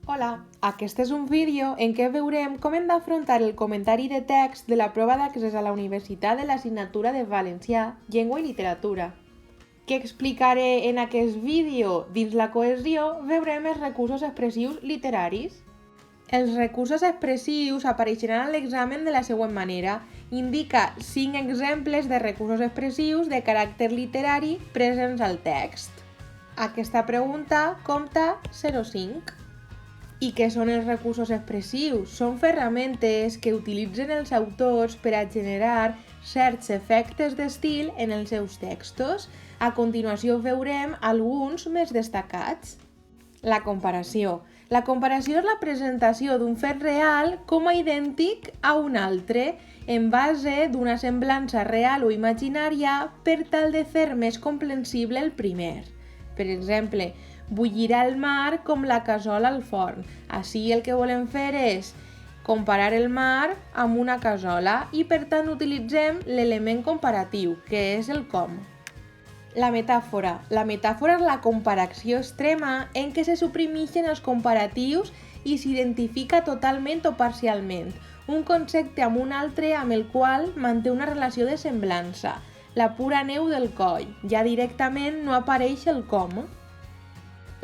Hola, aquest és un vídeo en què veurem com hem d'afrontar el comentari de text de la prova d'accés a la universitat de l'assignatura de Valencià, Llengua i Literatura. Què explicaré en aquest vídeo? Dins la cohesió veurem els recursos expressius literaris. Els recursos expressius apareixeran a l'examen de la següent manera. Indica 5 exemples de recursos expressius de caràcter literari presents al text. Aquesta pregunta compta 0,5. I què són els recursos expressius? Són ferramentes que utilitzen els autors per a generar certs efectes d'estil en els seus textos. A continuació veurem alguns més destacats. La comparació. La comparació és la presentació d'un fet real com a idèntic a un altre en base d'una semblança real o imaginària per tal de fer més comprensible el primer. Per exemple, bullirà el mar com la cassola al forn. Així el que volem fer és comparar el mar amb una cassola i per tant utilitzem l'element comparatiu, que és el com. La metàfora. La metàfora és la comparació extrema en què se suprimeixen els comparatius i s'identifica totalment o parcialment un concepte amb un altre amb el qual manté una relació de semblança. La pura neu del coll. Ja directament no apareix el com.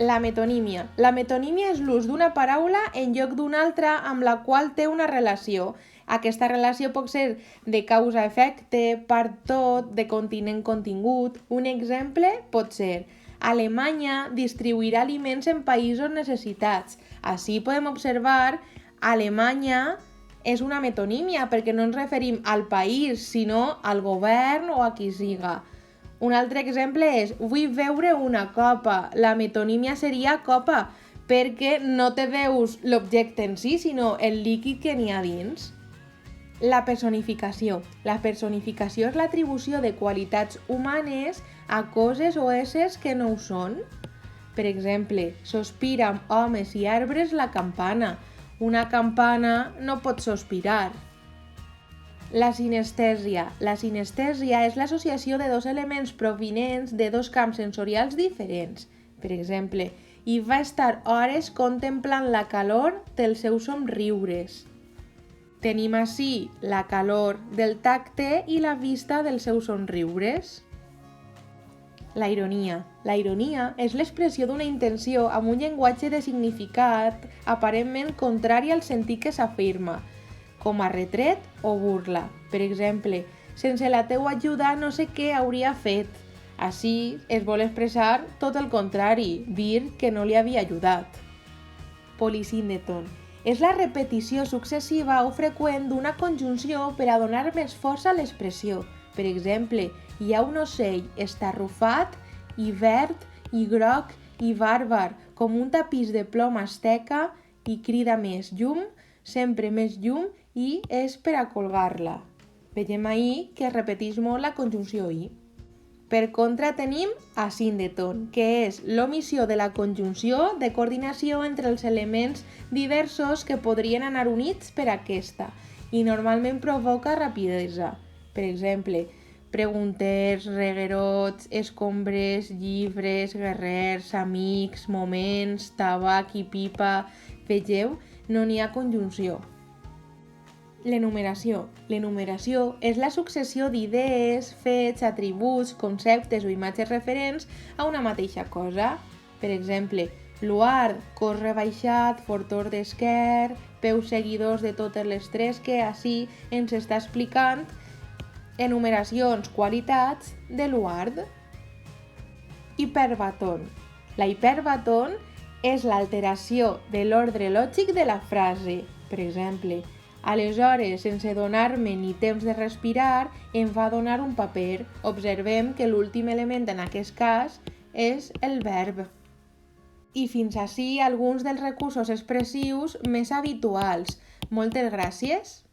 La metonímia. La metonímia és l'ús d'una paraula en lloc d'una altra amb la qual té una relació. Aquesta relació pot ser de causa-efecte, part-tot, de continent-contingut. Un exemple pot ser: Alemanya distribuirà aliments en països necessitats. Així podem observar Alemanya és una metonímia perquè no ens referim al país, sinó al govern o a qui siga. Un altre exemple és: vull beure una copa. La metonímia seria copa, perquè no te veus l'objecte en si, sinó el líquid que n'hi ha dins. La personificació. La personificació és l'atribució de qualitats humanes a coses o éssers que no ho són. Per exemple, sospira amb homes i arbres la campana. Una campana no pot sospirar. La sinestèsia. La sinestèsia és l'associació de dos elements provinents de dos camps sensorials diferents. Per exemple, i va estar hores contemplant la calor dels seus somriures. Tenim ací la calor del tacte i la vista dels seus somriures. La ironia. La ironia és l'expressió d'una intenció amb un llenguatge de significat aparentment contrari al sentit que s'afirma, com a retret o burla. Per exemple, sense la teua ajuda no sé què hauria fet. Així es vol expressar tot el contrari, dir que no li havia ajudat. Polisíndeton. És la repetició successiva o freqüent d'una conjunció per a donar més força a l'expressió. Per exemple, hi ha un ocell estarrufat i verd i groc i bàrbar, com un tapís de plom asteca, i crida més llum, sempre més llum, i és per a colgar-la. Veiem ahir que es repeteix molt la conjunció i. Per contra tenim asíndeton, que és l'omissió de la conjunció de coordinació entre els elements diversos que podrien anar units per aquesta i normalment provoca rapidesa. Per exemple, pregunters, reguerots, escombres, llibres, guerrers, amics, moments, tabac i pipa. Vegeu, no n'hi ha conjunció. L'enumeració. L'enumeració és la successió d'idees, fets, atributs, conceptes o imatges referents a una mateixa cosa. Per exemple, luard, cos rebaixat, fortor d'esquer, peus seguidors de totes les tres, que així ens està explicant enumeracions, qualitats de luard. Hiperbaton. La hiperbaton és l'alteració de l'ordre lògic de la frase. Per exemple, aleshores, sense donar-me ni temps de respirar, em va donar un paper. Observem que l'últim element en aquest cas és el verb. I fins ací alguns dels recursos expressius més habituals. Moltes gràcies!